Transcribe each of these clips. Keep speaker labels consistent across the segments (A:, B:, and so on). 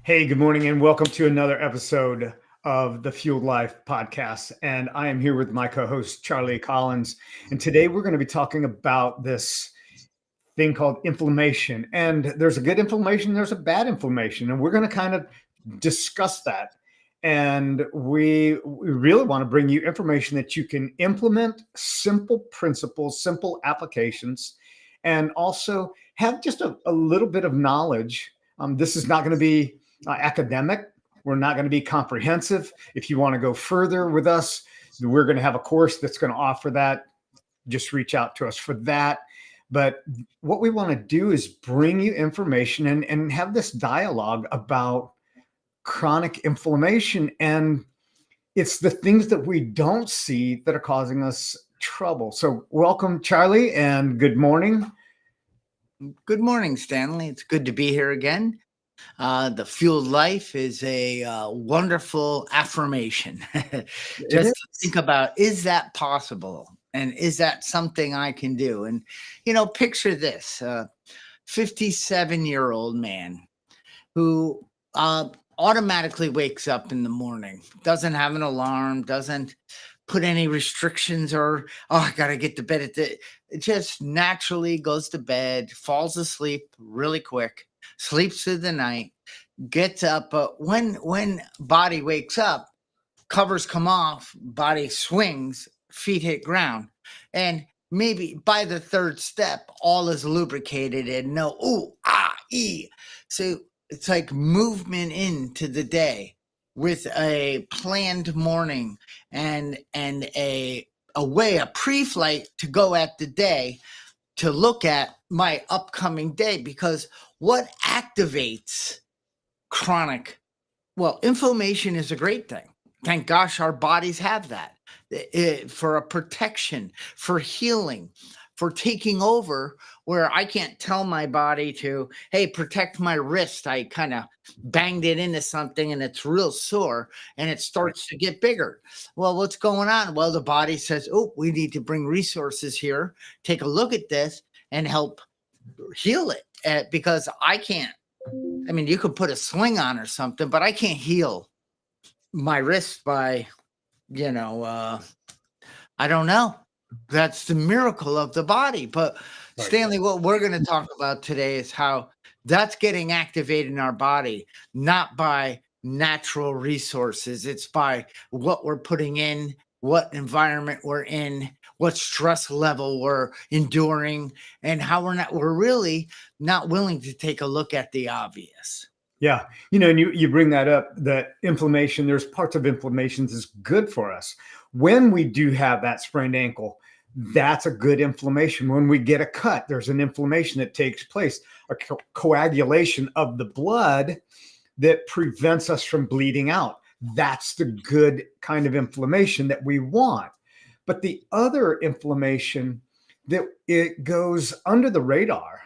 A: Hey, good morning, and welcome to another episode of the Fueled Life podcast. And I am here with my co host, Charlie Collins. And today we're going to be talking about this thing called inflammation. And there's a good inflammation, there's a bad inflammation. And we're going to kind of discuss that. And we really want to bring you information that you can implement, simple principles, simple applications, and also have just a little bit of knowledge. This is not going to be academic. We're not going to be comprehensive. If you want to go further with us, we're going to have a course that's going to offer that. Just reach out to us for that. But what we want to do is bring you information and have this dialogue about chronic inflammation. And it's the things that we don't see that are causing us trouble. So welcome, Charlie, and good morning.
B: Good morning, Stanley. It's good to be here again. The Fueled Life is a wonderful affirmation. Just to think about, is that possible? And is that something I can do? And, picture this 57-year-old man who automatically wakes up in the morning, doesn't have an alarm, doesn't put any restrictions or, I got to get to bed it just naturally goes to bed, falls asleep really quick, sleeps through the night, gets up. But when body wakes up, covers come off, body swings, feet hit ground. And maybe by the third step, all is lubricated and no, ooh, ah, ee. So it's like movement into the day with a planned morning and a pre-flight to go at the day, to look at my upcoming day. Because what activates chronic? Well, inflammation is a great thing. Thank gosh our bodies have that for a protection, for healing, for taking over, where I can't tell my body to, hey, protect my wrist. I kind of banged it into something and it's real sore and it starts to get bigger. Well, what's going on? Well, the body says, oh, we need to bring resources here, take a look at this and help heal it, because I can't. I mean, you could put a sling on or something, but I can't heal my wrist by, I don't know. That's the miracle of the body. But right. Stanley, what we're going to talk about today is how that's getting activated in our body, not by natural resources. It's by what we're putting in, what environment we're in, what stress level we're enduring, and how we're really not willing to take a look at the obvious.
A: Yeah. And you bring that up, that inflammation, there's parts of inflammation that's good for us. When we do have that sprained ankle, that's a good inflammation. When we get a cut, there's an inflammation that takes place, a coagulation of the blood that prevents us from bleeding out. That's the good kind of inflammation that we want. But the other inflammation, that it goes under the radar,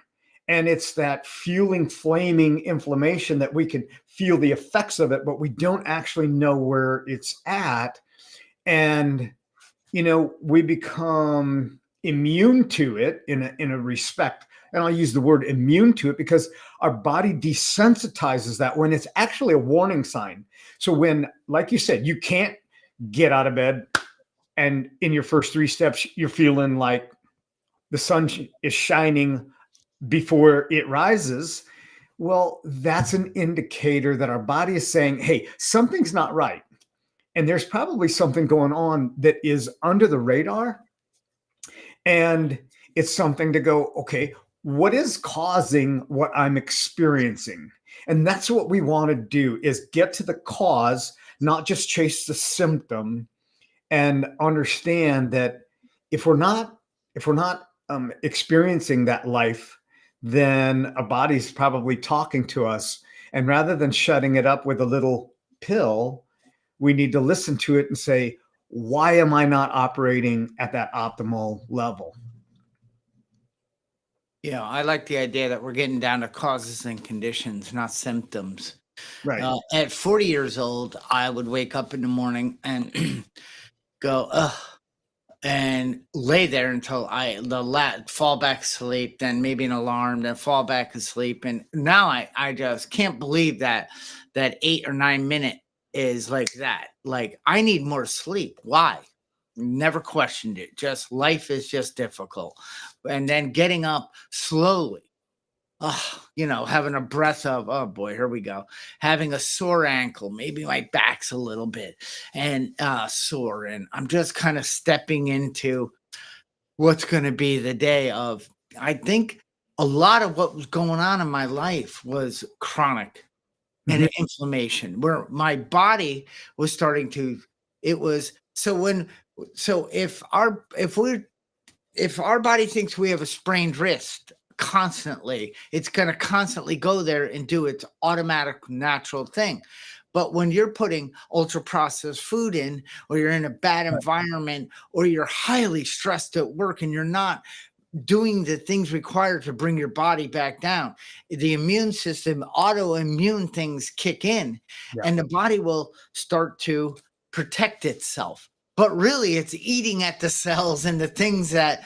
A: and it's that fueling, flaming inflammation that we can feel the effects of it, but we don't actually know where it's at. And, we become immune to it in a respect. And I'll use the word immune to it because our body desensitizes that when it's actually a warning sign. So when, like you said, you can't get out of bed and in your first 3 steps, you're feeling like the sun is shining before it rises. Well, that's an indicator that our body is saying, hey, something's not right. And there's probably something going on that is under the radar. And it's something to go, okay, what is causing what I'm experiencing? And that's what we want to do, is get to the cause, not just chase the symptom, and understand that if we're not experiencing that life, then our body's probably talking to us. And rather than shutting it up with a little pill, we need to listen to it and say, why am I not operating at that optimal level?
B: Yeah, I like the idea that we're getting down to causes and conditions, not symptoms.
A: Right.
B: At 40 years old, I would wake up in the morning and go, and lay there until fall back asleep, then maybe an alarm, then fall back asleep. And now I just can't believe that 8 or 9 minute is like that. Like, I need more sleep. Why? Never questioned it. Just life is just difficult. And then getting up slowly. Oh, having a breath of, oh boy, here we go. Having a sore ankle, maybe my back's a little bit and sore. And I'm just kind of stepping into what's going to be the day of. I think a lot of what was going on in my life was chronic and
A: Mhm.
B: inflammation, where my body was starting to, it was, so when, so if our body thinks we have a sprained wrist constantly, it's going to constantly go there and do its automatic natural thing. But when you're putting ultra processed food in, or you're in a bad environment, or you're highly stressed at work and you're not doing the things required to bring your body back down, the immune system, autoimmune things kick in,
A: Yeah.
B: and the body will start to protect itself. But really, it's eating at the cells and the things that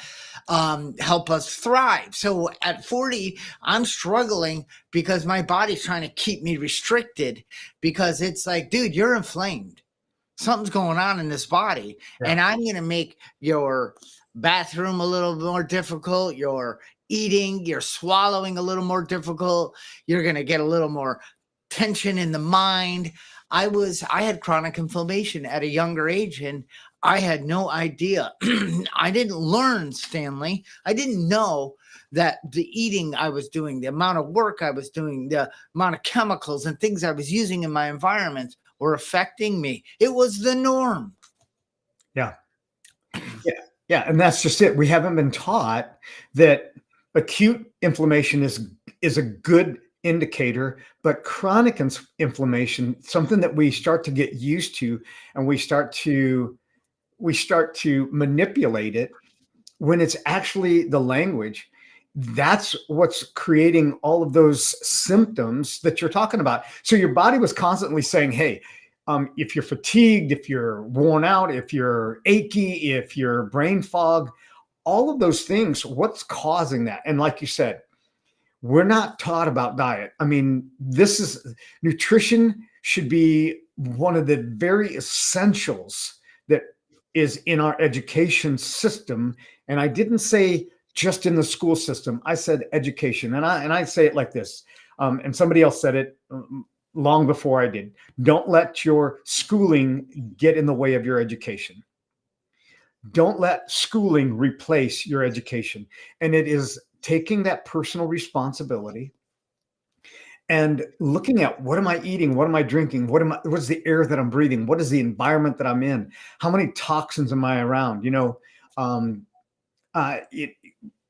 B: help us thrive. So at 40, I'm struggling because my body's trying to keep me restricted, because it's like, dude, you're inflamed. Something's going on in this body,
A: Yeah.
B: and I'm going to make your bathroom a little more difficult, your eating, your swallowing a little more difficult. You're going to get a little more tension in the mind. I had chronic inflammation at a younger age, and I had no idea. I didn't learn, Stanley. I didn't know that the eating I was doing, the amount of work I was doing, the amount of chemicals and things I was using in my environment were affecting me. It was the norm.
A: Yeah. Yeah. Yeah. And that's just it. We haven't been taught that acute inflammation is a good indicator, but chronic inflammation, something that we start to get used to, and we start to manipulate it when it's actually the language. That's what's creating all of those symptoms that you're talking about. So your body was constantly saying, hey, if you're fatigued, if you're worn out, if you're achy, if you're brain fog, all of those things, what's causing that? And like you said, we're not taught about diet. I mean, nutrition should be one of the very essentials that is in our education system. And I didn't say just in the school system. I said education, and I say it like this. And somebody else said it long before I did. Don't let your schooling get in the way of your education. Don't let schooling replace your education. And it is taking that personal responsibility and looking at, what am I eating? What am I drinking? What's the air that I'm breathing? What is the environment that I'm in? How many toxins am I around? Um, it,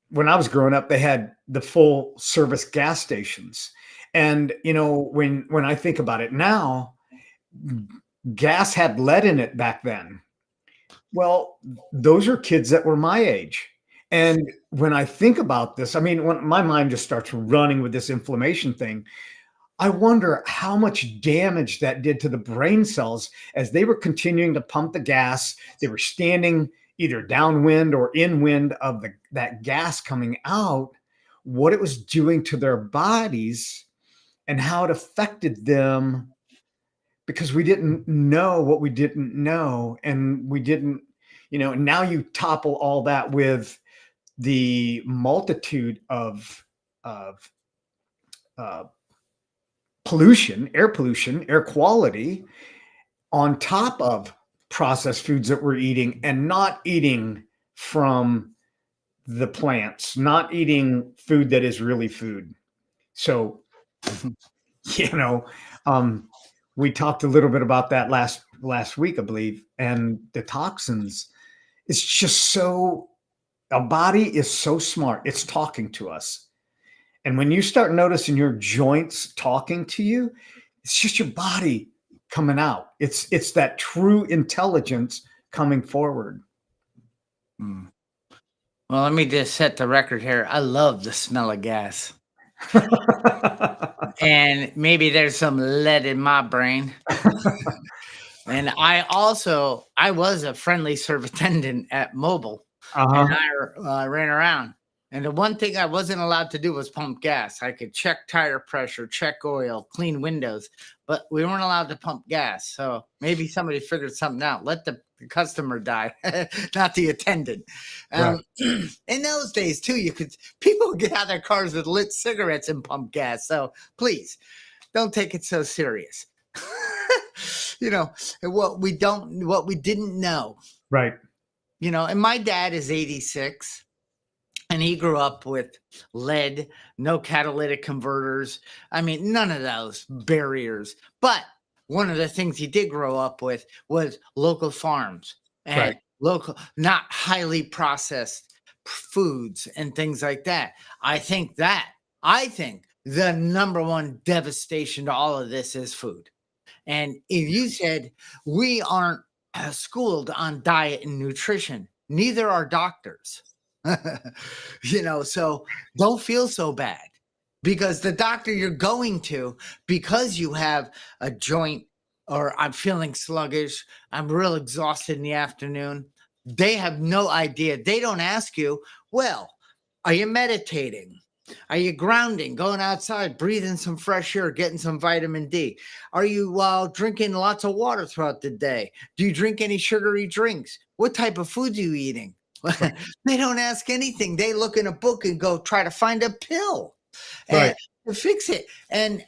A: when I was growing up, they had the full service gas stations. And, when I think about it now, gas had lead in it back then. Well, those are kids that were my age. And when I think about this, I mean, when my mind just starts running with this inflammation thing, I wonder how much damage that did to the brain cells as they were continuing to pump the gas. They were standing either downwind or inwind of that gas coming out, what it was doing to their bodies and how it affected them, because we didn't know what we didn't know. And we didn't, and now you topple all that with the multitude of uh, pollution, air quality, on top of processed foods that we're eating and not eating from the plants, not eating food that is really food. So, you know, um, we talked a little bit about that last week, I believe, and the toxins. It's just so, a body is so smart. It's talking to us. And when you start noticing your joints talking to you, it's just your body coming out. It's that true intelligence coming forward.
B: Mm. Well, let me just set the record here. I love the smell of gas. And maybe there's some lead in my brain. And I was a friendly service attendant at Mobile, and
A: Uh-huh.
B: I ran around. And the one thing I wasn't allowed to do was pump gas. I could check tire pressure, check oil, clean windows, but we weren't allowed to pump gas. So maybe somebody figured something out. Let the customer die, not the attendant.
A: Right.
B: In those days too, people would get out of their cars with lit cigarettes and pump gas. So please don't take it so serious. What we didn't know,
A: Right.
B: and my dad is 86 and he grew up with lead, no catalytic converters. I mean, none of those barriers. But one of the things he did grow up with was local farms and
A: Right.
B: local, not highly processed foods and things like that. I think the number one devastation to all of this is food. And if you said we aren't schooled on diet and nutrition, neither are doctors. So don't feel so bad, because the doctor you're going to, because you have a joint, or I'm feeling sluggish, I'm real exhausted in the afternoon, they have no idea. They don't ask you, well, are you meditating? Are you grounding, going outside, breathing some fresh air, getting some vitamin D? Are you drinking lots of water throughout the day? Do you drink any sugary drinks? What type of food are you eating?
A: Right.
B: They don't ask anything. They look in a book and go try to find a pill
A: Right.
B: and to fix it. And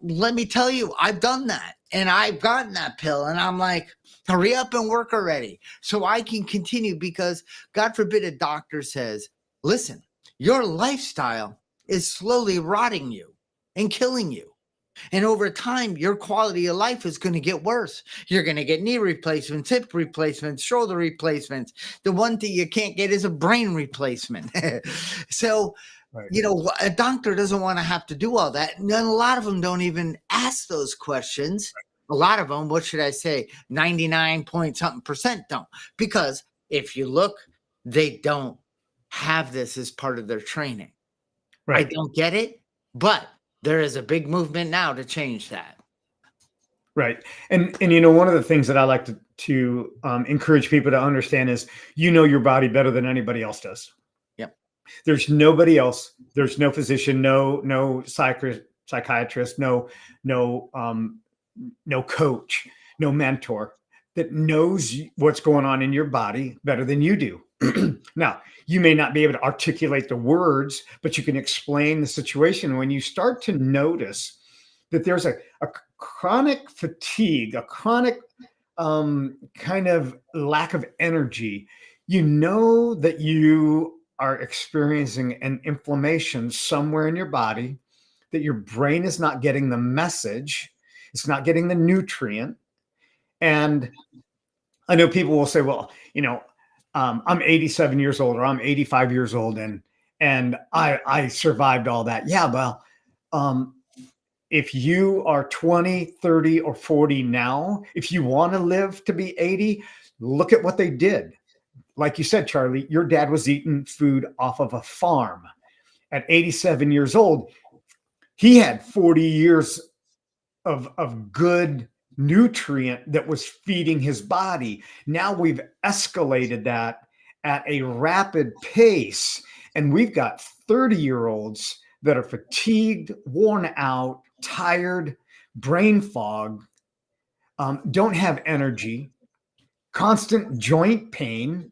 B: let me tell you, I've done that, and I've gotten that pill, and I'm like, hurry up and work already so I can continue, because God forbid a doctor says, listen, your lifestyle is slowly rotting you and killing you. And over time, your quality of life is going to get worse. You're going to get knee replacements, hip replacements, shoulder replacements. The one thing you can't get is a brain replacement. So,
A: Right.
B: a doctor doesn't want to have to do all that. And then a lot of them don't even ask those questions. A lot of them, what should I say, 99 point something percent don't. Because if you look, they don't have this as part of their training. I
A: Right.
B: don't get it, but there is a big movement now to change that.
A: Right. And one of the things that I like to encourage people to understand is, your body better than anybody else does.
B: Yep.
A: There's nobody else. There's no physician, no psychiatrist, no coach, no mentor that knows what's going on in your body better than you do. Now, you may not be able to articulate the words, but you can explain the situation. When you start to notice that there's a chronic fatigue, a chronic kind of lack of energy, you know that you are experiencing an inflammation somewhere in your body, that your brain is not getting the message, it's not getting the nutrient. And I know people will say, well, I'm 87 years old, or I'm 85 years old, and I survived all that. Yeah, well, if you are 20, 30, or 40 now, if you want to live to be 80, look at what they did. Like you said, Charlie, your dad was eating food off of a farm. At 87 years old, he had 40 years of good nutrient that was feeding his body. Now we've escalated that at a rapid pace, and we've got 30-year-olds that are fatigued, worn out, tired, brain fog, don't have energy, constant joint pain,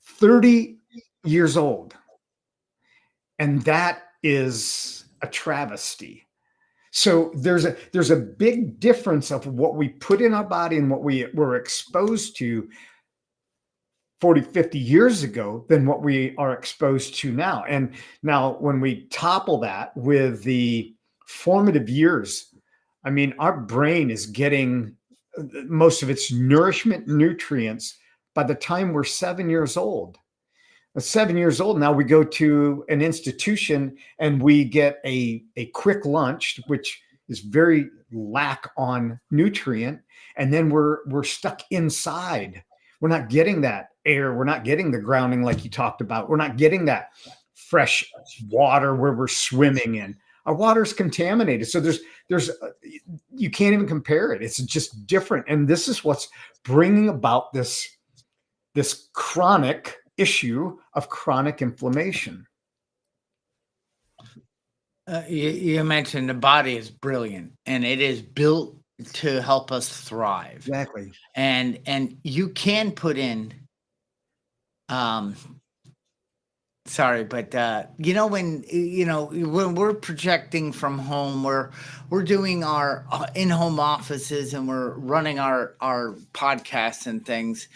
A: 30 years old. And that is a travesty. So there's a big difference of what we put in our body and what we were exposed to 40, 50 years ago than what we are exposed to now. And now when we topple that with the formative years, I mean, our brain is getting most of its nourishment, nutrients by the time we're 7 years old. At 7 years old, now we go to an institution and we get a quick lunch, which is very lack on nutrient. And then we're stuck inside. We're not getting that air. We're not getting the grounding like you talked about. We're not getting that fresh water where we're swimming in. Our water's contaminated. So you can't even compare it. It's just different. And this is what's bringing about this chronic issue of chronic inflammation.
B: You mentioned the body is brilliant, and it is built to help us thrive.
A: Exactly.
B: And you can put in, sorry, but when we're projecting from home, we're doing our in-home offices, and we're running our podcasts and things,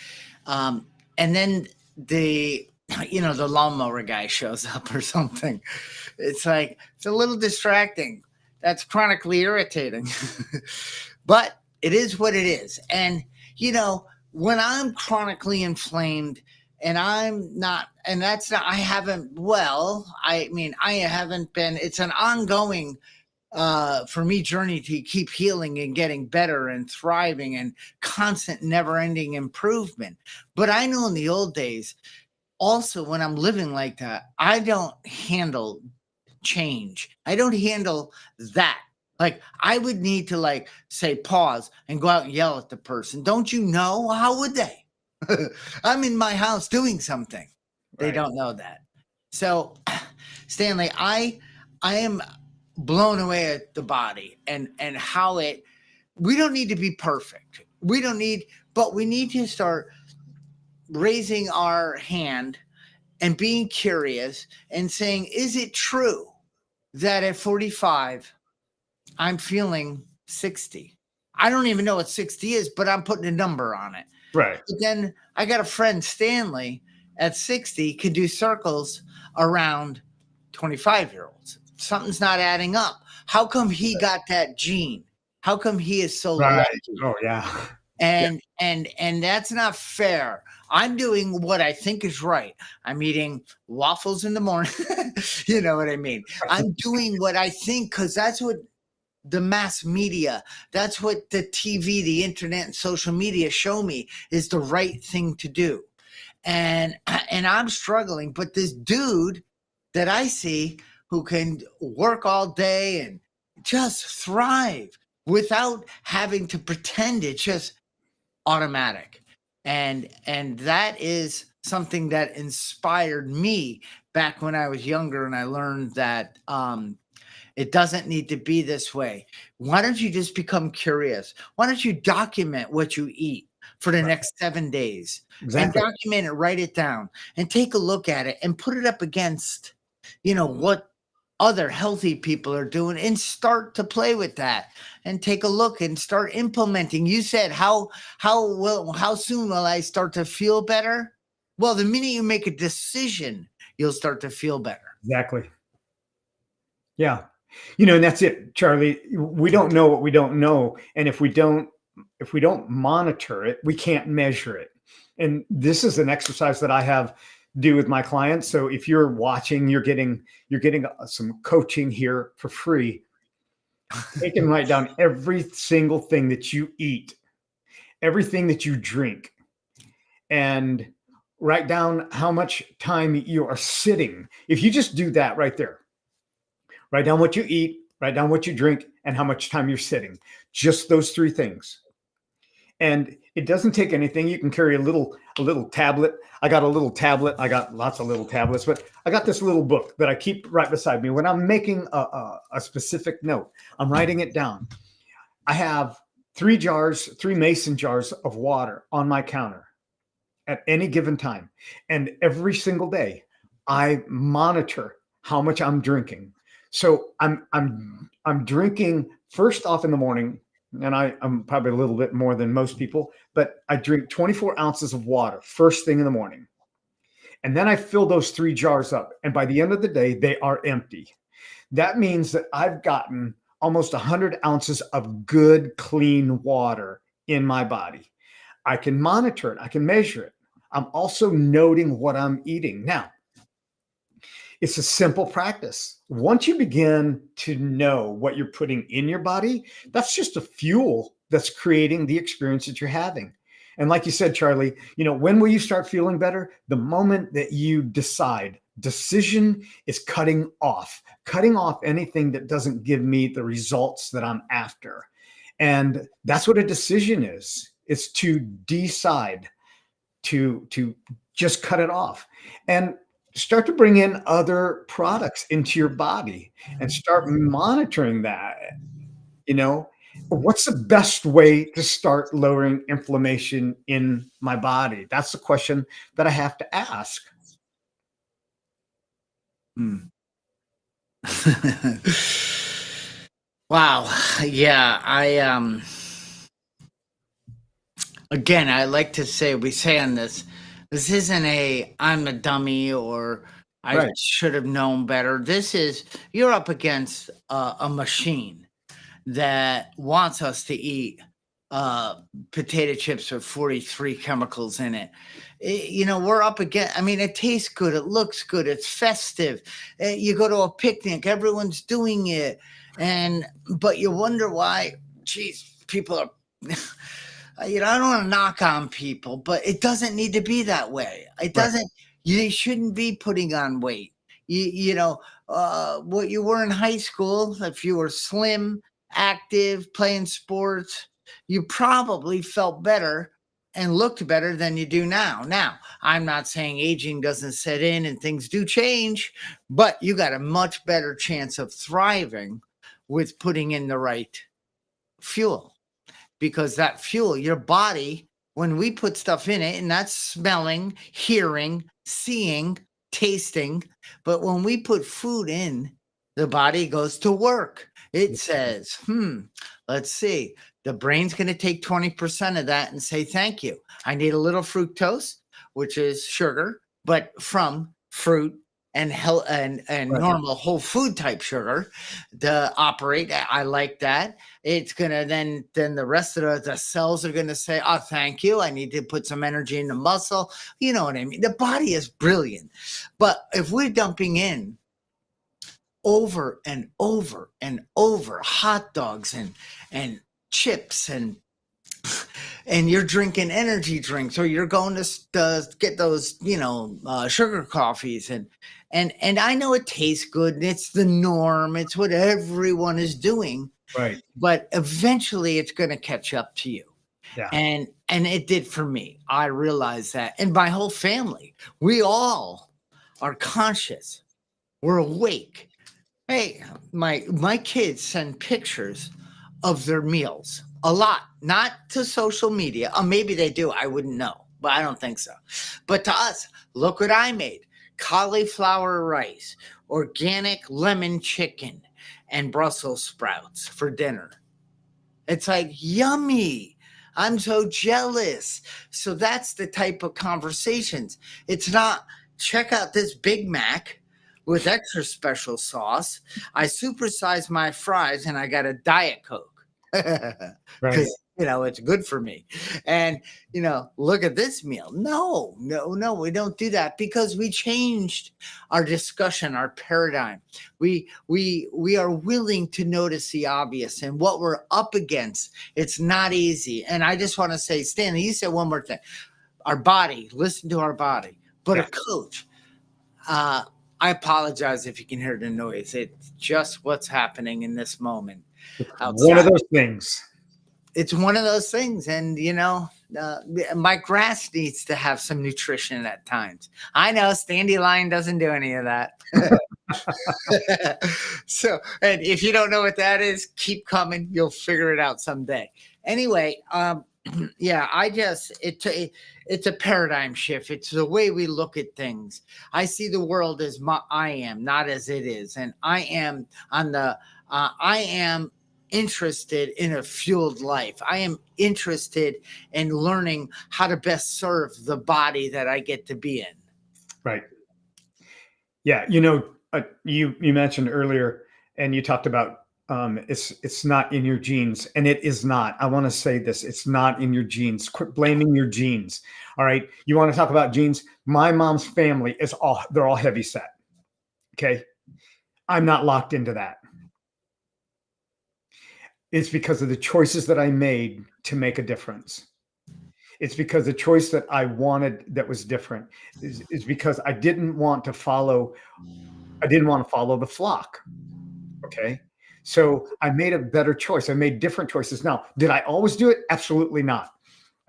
B: and then the lawnmower guy shows up or something. It's like, it's a little distracting. That's chronically irritating. But it is what it is. And when I'm chronically inflamed, and I'm not, and that's not, I haven't been, it's an ongoing, for me, journey to keep healing and getting better and thriving and constant, never ending improvement. But I know in the old days, also, when I'm living like that, I don't handle change. I don't handle that. Like, I would need to say pause and go out and yell at the person. Don't you know? How would they? I'm in my house doing something. They don't know that. So, Stanley, I am blown away at the body and how we don't need to be perfect. But we need to start raising our hand and being curious and saying, is it true that at 45, I'm feeling 60? I don't even know what 60 is, but I'm putting a number on it.
A: Right.
B: But then I got a friend, Stanley, at 60, could do circles around 25-year-olds. Something's not adding up. How come he got that gene? How come he is so lucky?
A: Oh, yeah.
B: And that's not fair. I'm doing what I think is right. I'm eating waffles in the morning. You know what I mean? I'm doing what I think, because that's what the mass media, that's what the TV, the internet, and social media show me is the right thing to do. And I'm struggling. But this dude that I see who can work all day and just thrive without having to pretend, it's just automatic. And that is something that inspired me back when I was younger, and I learned that it doesn't need to be this way. Why don't you just become curious? Why don't you document what you eat for the next 7 days?
A: Exactly.
B: And document it, write it down, and take a look at it and put it up against, what other healthy people are doing, and start to play with that and take a look and start implementing. You said, how soon will I start to feel better? Well, the minute you make a decision, you'll start to feel better.
A: Exactly. Yeah. And that's it, Charlie. We don't know what we don't know. And if we don't monitor it, we can't measure it. And this is an exercise that I do with my clients. So if you're watching, you're getting some coaching here for free. Take and write down every single thing that you eat, everything that you drink, and write down how much time you are sitting. If you just do that right there, write down what you eat, write down what you drink, and how much time you're sitting. Just those three things. And it doesn't take anything. You can carry a little tablet. I got a little tablet. I got lots of little tablets, but I got this little book that I keep right beside me. When I'm making a specific note, I'm writing it down. I have 3 mason jars of water on my counter at any given time. And every single day, I monitor how much I'm drinking. So I'm drinking first off in the morning, and I'm probably a little bit more than most people, but I drink 24 ounces of water first thing in the morning. And then I fill those 3 jars up. And by the end of the day, they are empty. That means that I've gotten almost 100 ounces of good, clean water in my body. I can monitor it. I can measure it. I'm also noting what I'm eating. Now, it's a simple practice. Once you begin to know what you're putting in your body, that's just a fuel that's creating the experience that you're having. And like you said, Charlie, when will you start feeling better? The moment that you decide Decision is cutting off anything that doesn't give me the results that I'm after. And that's what a decision is. It's to decide to just cut it off and start to bring in other products into your body and start monitoring that. You know, what's the best way to start lowering inflammation in my body? That's the question that I have to ask.
B: Hmm. Wow. Yeah, again, I like to say, we say on this isn't a I'm a dummy or I
A: Right.
B: should have known better. This is, you're up against a machine that wants us to eat uh, potato chips with 43 chemicals in it. We're up against, I mean, it tastes good, it looks good, it's festive. You go to a picnic, everyone's doing it. But you wonder why, geez, people are, I don't want to knock on people, but it doesn't need to be that way. It
A: Right.
B: doesn't, you shouldn't be putting on weight. What you were in high school, if you were slim, active, playing sports, you probably felt better and looked better than you do now. Now, I'm not saying aging doesn't set in and things do change, but you got a much better chance of thriving with putting in the right fuel, because that fuel, your body, when we put stuff in it, and that's smelling, hearing, seeing, tasting, but when we put food in, the body goes to work. It says, let's see. The brain's going to take 20% of that and say, thank you. I need a little fructose, which is sugar, but from fruit and
A: Right.
B: normal whole food type sugar to operate. I like that. It's gonna then the rest of the cells are gonna say, oh, thank you. I need to put some energy in the muscle. You know what I mean? The body is brilliant. But if we're dumping in over and over and over hot dogs and chips and you're drinking energy drinks, or you're going to get those sugar coffees, and I know it tastes good and it's the norm, it's what everyone is doing,
A: Right.
B: but eventually it's going to catch up to you.
A: Yeah.
B: And it did for me. I realized that, and my whole family, we all are conscious, we're awake. Hey, my kids send pictures of their meals a lot, not to social media. Maybe they do, I wouldn't know, but I don't think so. But to us, look what I made: cauliflower rice, organic lemon chicken, and Brussels sprouts for dinner. It's like yummy. I'm so jealous. So that's the type of conversations. It's not, check out this Big Mac with extra special sauce. I supersized my fries and I got a Diet Coke
A: Right.
B: because it's good for me. And look at this meal. No, no, no, we don't do that because we changed our discussion, our paradigm. We are willing to notice the obvious and what we're up against. It's not easy. And I just want to say, Stanley, you said one more thing. Our body, listen to our body. But
A: Yeah.
B: a coach, I apologize if you can hear the noise. It's just what's happening in this moment
A: It's one of
B: outside.
A: those things.
B: It's one of those things. And, my grass needs to have some nutrition at times. I know Standy Lion doesn't do any of that. So, and if you don't know what that is, keep coming. You'll figure it out someday. Anyway, yeah, it's a paradigm shift. It's the way we look at things. I see the world as I am, not as it is. And I am interested in a fueled life. I am interested in learning how to best serve the body that I get to be in.
A: Right. Yeah. You mentioned earlier, and you talked about it's not in your genes, and it is not. I want to say this: it's not in your genes. Quit blaming your genes. All right. You want to talk about genes? My mom's family they're all heavy set. Okay. I'm not locked into that. It's because of the choices that I made to make a difference. It's because the choice that I wanted that was different is because I didn't want to follow the flock. Okay. So I made a better choice. I made different choices. Now, did I always do it? Absolutely not.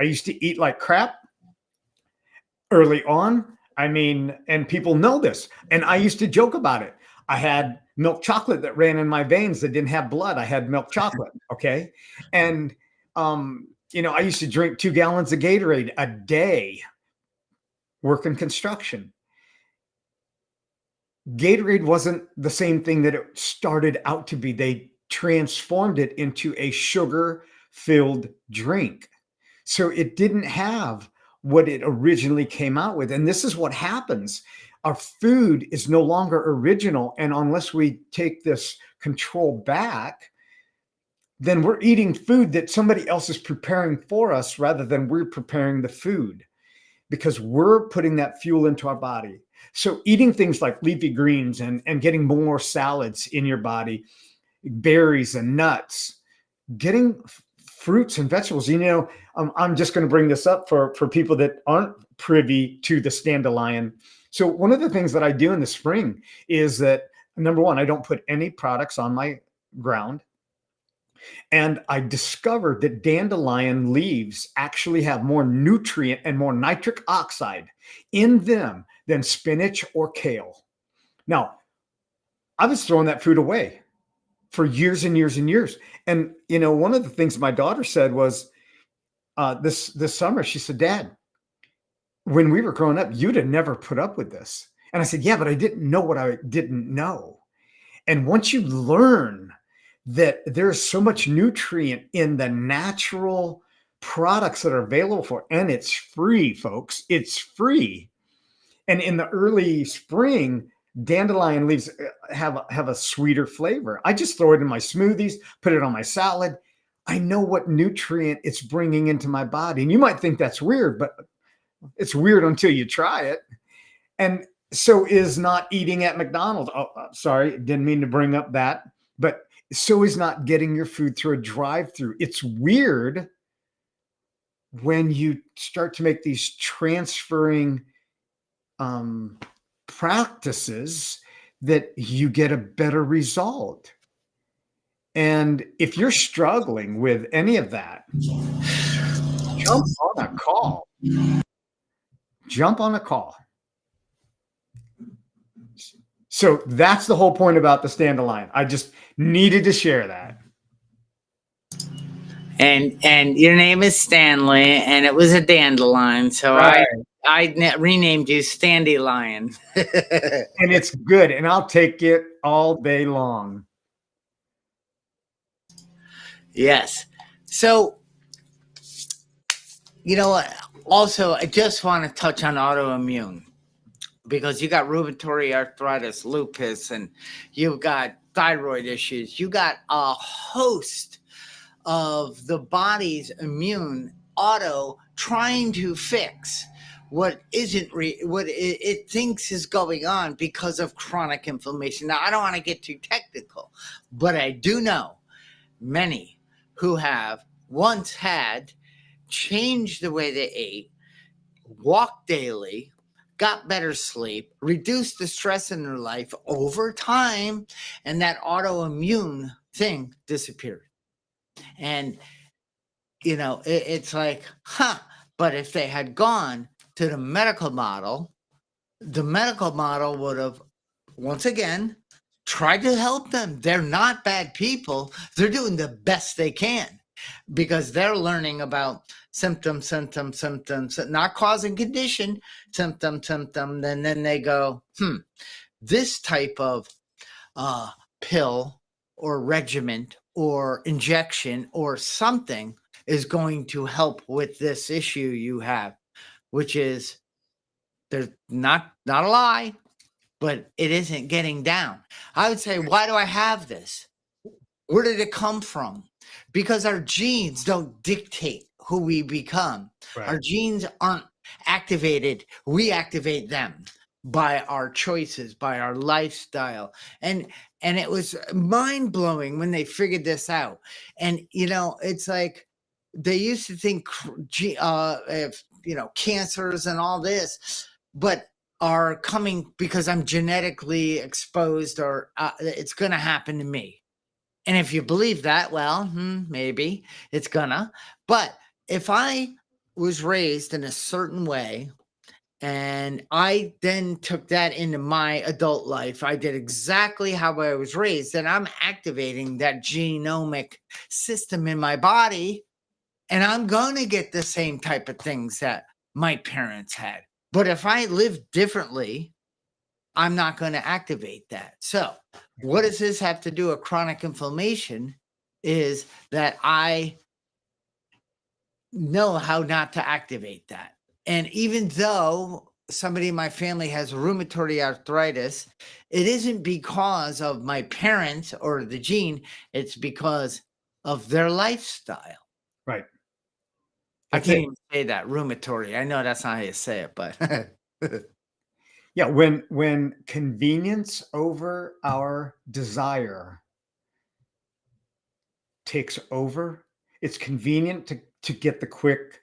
A: I used to eat like crap early on. I mean, and people know this. And I used to joke about it. I had milk chocolate that ran in my veins that didn't have blood. I had milk chocolate. Okay. And, I used to drink 2 gallons of Gatorade a day working construction. Gatorade wasn't the same thing that it started out to be. They transformed it into a sugar-filled drink. So it didn't have what it originally came out with. And this is what happens. Our food is no longer original. And unless we take this control back, then we're eating food that somebody else is preparing for us rather than we're preparing the food, because we're putting that fuel into our body. So eating things like leafy greens and getting more salads in your body, berries and nuts, getting fruits and vegetables. I'm just going to bring this up for people that aren't privy to the Dandelion. So one of the things that I do in the spring is that, number one, I don't put any products on my ground. And I discovered that dandelion leaves actually have more nutrient and more nitric oxide in them than spinach or kale. Now, I was throwing that food away for years and years and years. And, one of the things my daughter said was this summer, she said, Dad, when we were growing up, you'd have never put up with this. And I said, yeah, but I didn't know what I didn't know. And once you learn that there's so much nutrient in the natural products that are available for, and it's free, folks, it's free. And in the early spring, dandelion leaves have a sweeter flavor. I just throw it in my smoothies, put it on my salad. I know what nutrient it's bringing into my body. And you might think that's weird, but it's weird until you try it. And so is not eating at McDonald's. Oh, sorry, didn't mean to bring up that, but so is not getting your food through a drive-through. It's weird when you start to make these transferring practices that you get a better result. And if you're struggling with any of that, jump on a call. Jump on a call. So that's the whole point about the Dandelion. I just needed to share that.
B: And your name is Stanley, and it was a dandelion, so
A: Right.
B: I renamed you Standy Lion.
A: And it's good, and I'll take it all day long.
B: Yes. So, also, I just want to touch on autoimmune, because you got rheumatoid arthritis, lupus, and you've got thyroid issues. You got a host of the body's immune auto trying to fix what isn't what it thinks is going on because of chronic inflammation. Now, I don't want to get too technical, but I do know many who have once had changed the way they ate, walked daily, got better sleep, reduced the stress in their life over time, and that autoimmune thing disappeared. And, it's like, but if they had gone to the medical model would have, once again, tried to help them. They're not bad people. They're doing the best they can because they're learning about symptoms, not causing condition, symptom. And then they go, this type of pill or regimen or injection or something is going to help with this issue you have, which is, there's not a lie, but it isn't getting down. I would say, why do I have this? Where did it come from? Because our genes don't dictate who we become. Right. Our genes aren't activated. We activate them by our choices, by our lifestyle. And it was mind-blowing when they figured this out. And, it's like, they used to think, if, cancers and all this, but are coming because I'm genetically exposed, or it's going to happen to me. And if you believe that, well, maybe it's gonna. But if I was raised in a certain way and I then took that into my adult life, I did exactly how I was raised, and I'm activating that genomic system in my body, and I'm going to get the same type of things that my parents had. But if I live differently, I'm not going to activate that. So, what does this have to do with chronic inflammation? Is that I know how not to activate that. And even though somebody in my family has rheumatoid arthritis, it isn't because of my parents or the gene, it's because of their lifestyle.
A: Right.
B: I
A: That's
B: can't
A: it.
B: even say that, rheumatoid. I know that's not how you say it, but
A: Yeah, when convenience over our desire takes over, it's convenient to get the quick,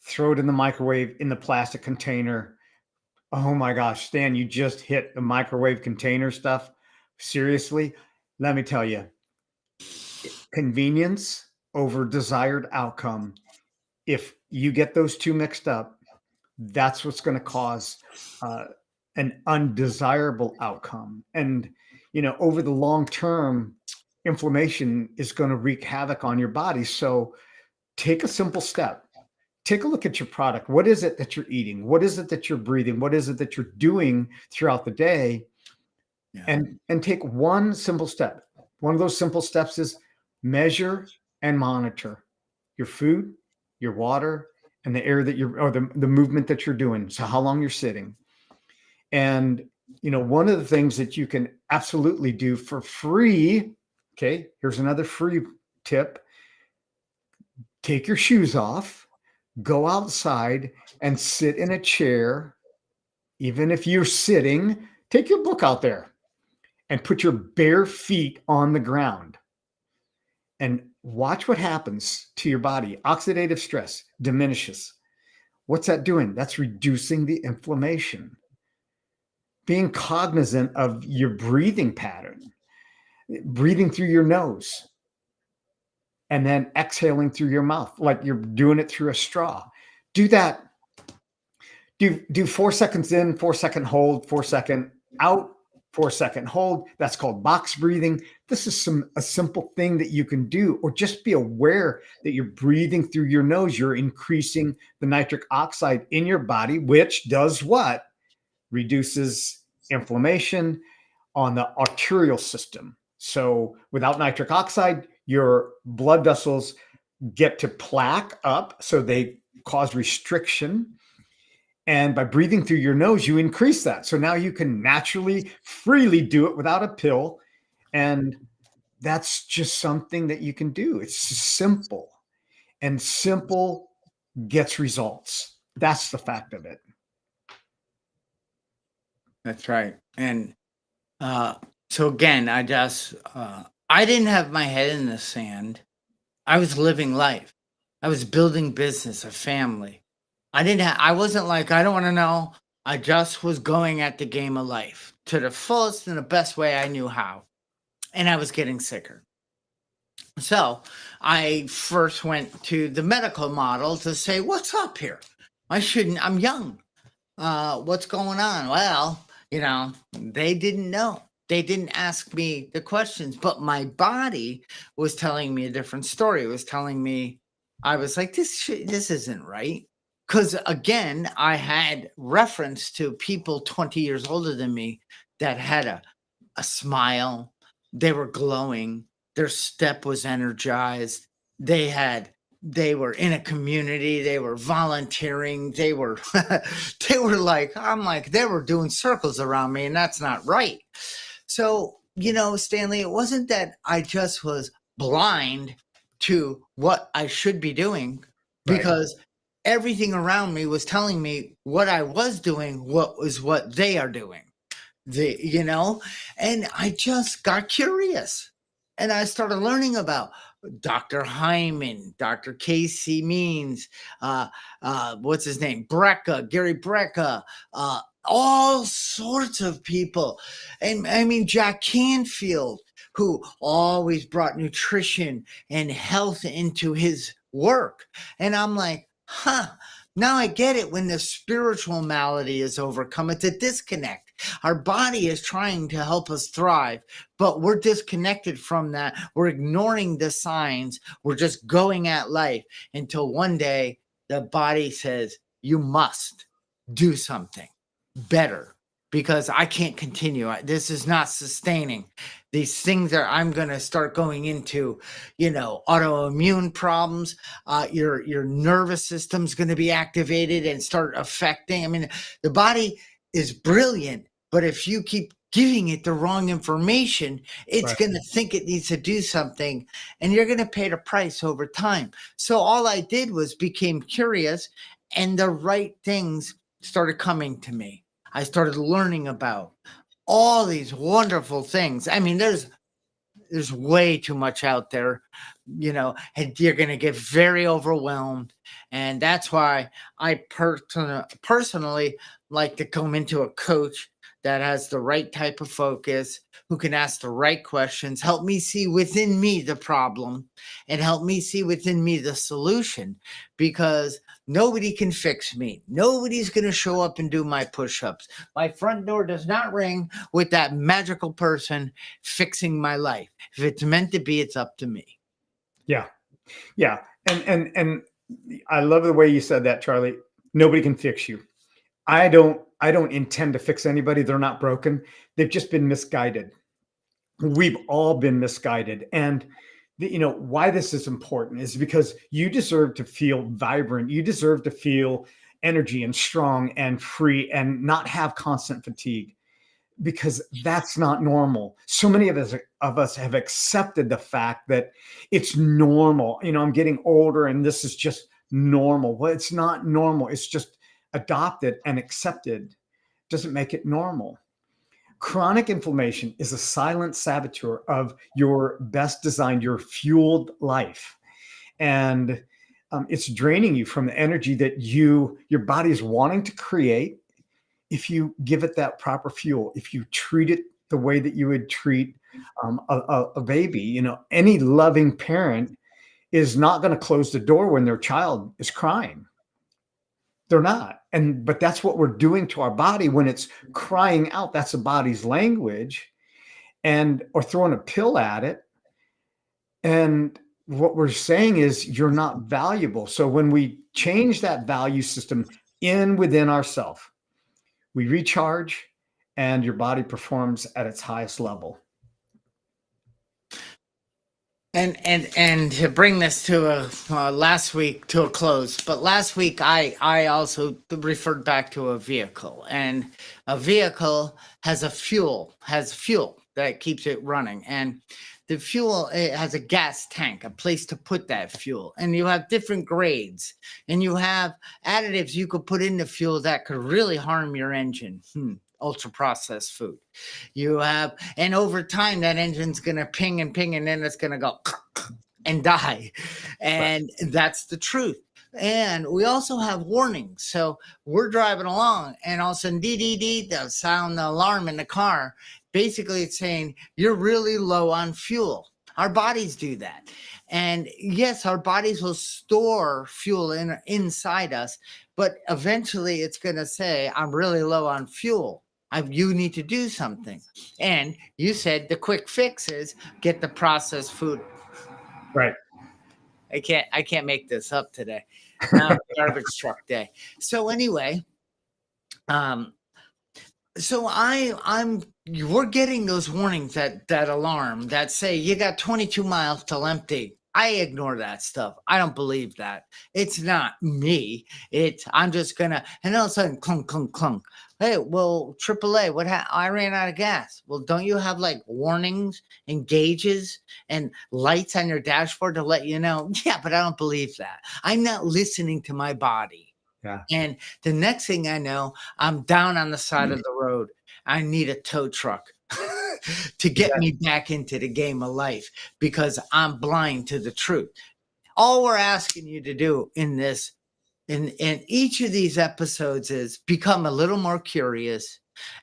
A: throw it in the microwave in the plastic container. Oh my gosh, Stan, you just hit the microwave container stuff. Seriously, let me tell you, convenience over desired outcome. If you get those two mixed up, that's what's going to cause uh, an undesirable outcome. And, over the long term, inflammation is going to wreak havoc on your body. So take a simple step. Take a look at your product. What is it that you're eating? What is it that you're breathing? What is it that you're doing throughout the day?
B: yeah,
A: And take one simple step. One of those simple steps is measure and monitor your food, your water, and the air that you're, or the movement that you're doing. So how long you're sitting. And one of the things that you can absolutely do for free, okay, here's another free tip. Take your shoes off, go outside and sit in a chair. Even if you're sitting, take your book out there and put your bare feet on the ground and watch what happens to your body. Oxidative stress diminishes. What's that doing? That's reducing the inflammation. Being cognizant of your breathing pattern, breathing through your nose and then exhaling through your mouth like you're doing it through a straw. Do that. Do 4 seconds in, 4 second hold, 4 second out, 4 second hold. That's called box breathing. This is a simple thing that you can do, or just be aware that you're breathing through your nose. You're increasing the nitric oxide in your body, which does what? Reduces inflammation on the arterial system. So without nitric oxide, your blood vessels get to plaque up, so they cause restriction. And by breathing through your nose, you increase that. So now you can naturally, freely do it without a pill. And that's just something that you can do. It's simple, and simple gets results. That's the fact of it.
B: that's right. And so again, I didn't have my head in the sand. I was living life. I was building business, a family. I wasn't like, I don't want to know. I just was going at the game of life to the fullest and the best way I knew how. And I was getting sicker. So I first went to the medical model to say, what's up here? I'm young. What's going on? Well, they didn't know. They didn't ask me the questions, but my body was telling me a different story. It was telling me, I was like, this isn't right. Because again, I had reference to people 20 years older than me that had a smile. They were glowing. Their step was energized. They were in a community. They were volunteering. They were they were like, I'm like, they were doing circles around me, and that's not right. So, Stanley, it wasn't that I just was blind to what I should be doing,
A: Right.
B: because everything around me was telling me what I was doing, what they are doing. And I just got curious and I started learning about Dr. Hyman, Dr. Casey Means, what's his name? Brecka, Gary Brecka, all sorts of people. And I mean, Jack Canfield, who always brought nutrition and health into his work. And I'm like, now I get it. When the spiritual malady is overcome, it's a disconnect. Our body is trying to help us thrive, but we're disconnected from that. We're ignoring the signs. We're just going at life until one day the body says, you must do something better because I can't continue. This is not sustaining. These things that I'm going to start going into, autoimmune problems. Your nervous system's going to be activated and start affecting. I mean, the body is brilliant, but if you keep giving it the wrong information, it's going to think it needs to do something, and you're going to pay the price over time. So all I did was became curious, and the right things started coming to me. I started learning about all these wonderful things. I mean, there's way too much out there, and you're going to get very overwhelmed. And that's why I personally like to come into a coach that has the right type of focus, who can ask the right questions, help me see within me the problem, and help me see within me the solution, because nobody can fix me. Nobody's going to show up and do my push-ups. My front door does not ring with that magical person fixing my life. If it's meant to be, it's up to me.
A: Yeah. And I love the way you said that, Charlie. Nobody can fix you. I don't intend to fix anybody. They're not broken. They've just been misguided. We've all been misguided. And why this is important is because you deserve to feel vibrant. You deserve to feel energy and strong and free and not have constant fatigue, because that's not normal. So many of us have accepted the fact that it's normal. I'm getting older and this is just normal. Well, it's not normal. It's just adopted and accepted. Doesn't make it normal. Chronic inflammation is a silent saboteur of your best designed, your fueled life. And it's draining you from the energy that your body is wanting to create. If you give it that proper fuel, if you treat it the way that you would treat a baby, any loving parent is not going to close the door when their child is crying. They're not. But that's what we're doing to our body when it's crying out. That's the body's language, or throwing a pill at it. And what we're saying is you're not valuable. So when we change that value system within ourselves, we recharge and your body performs at its highest level.
B: And to bring this to last week to a close, but last week I also referred back to a vehicle, and a vehicle has fuel that keeps it running, and the fuel, it has a gas tank, a place to put that fuel, and you have different grades, and you have additives you could put in the fuel that could really harm your engine. Ultra processed food. You have, and over time that engine's going to ping and ping, and then it's going to go and die. And that's the truth. And we also have warnings. So we're driving along and all of a sudden, the sound, the alarm in the car. Basically it's saying you're really low on fuel. Our bodies do that. And yes, our bodies will store fuel inside us, but eventually it's going to say, I'm really low on fuel. You need to do something. And you said the quick fix is get the processed food.
A: Right.
B: I can't make this up today. Garbage truck day. So anyway, so we're getting those warnings, that alarm that say you got 22 miles till empty. I ignore that stuff. I don't believe that. It's not me. I'm just gonna, and all of a sudden, clunk, clunk, clunk. Hey, well, AAA, I ran out of gas. Well, don't you have like warnings and gauges and lights on your dashboard to let you know? Yeah, but I don't believe that. I'm not listening to my body.
A: Yeah.
B: And the next thing I know, I'm down on the side of the road. I need a tow truck. to get me back into the game of life because I'm blind to the truth. All we're asking you to do in this, in each of these episodes, is become a little more curious,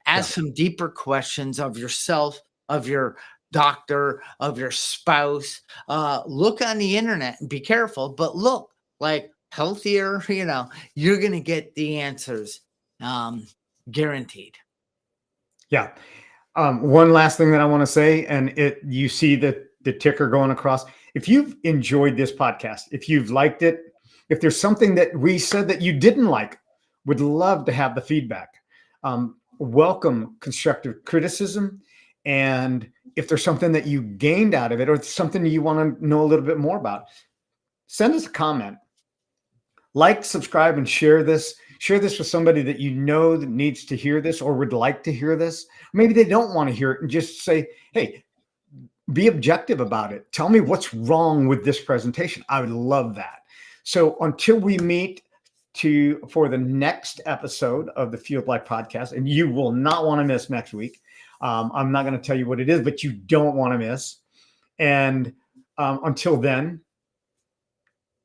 B: ask some deeper questions of yourself, of your doctor, of your spouse. Look on the internet and be careful, but look like healthier, you're going to get the answers, guaranteed.
A: Yeah. One last thing that I want to say, and you see the ticker going across. If you've enjoyed this podcast, if you've liked it, if there's something that we said that you didn't like, would love to have the feedback. Welcome constructive criticism. And if there's something that you gained out of it or something you want to know a little bit more about, send us a comment. Like, subscribe, and share this. Share this with somebody that you know that needs to hear this or would like to hear this. Maybe they don't want to hear it, and just say, hey, be objective about it. Tell me what's wrong with this presentation. I would love that. So until we meet for the next episode of the Field Life Podcast, and you will not want to miss next week. I'm not going to tell you what it is, but you don't want to miss. And until then,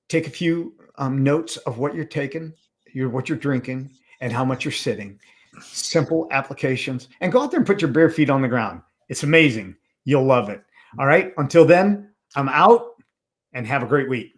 A: take a few notes of what you're taking, what you're drinking, and how much you're sitting. Simple applications, and go out there and put your bare feet on the ground. It's amazing. You'll love it. All right. Until then, I'm out, and have a great week.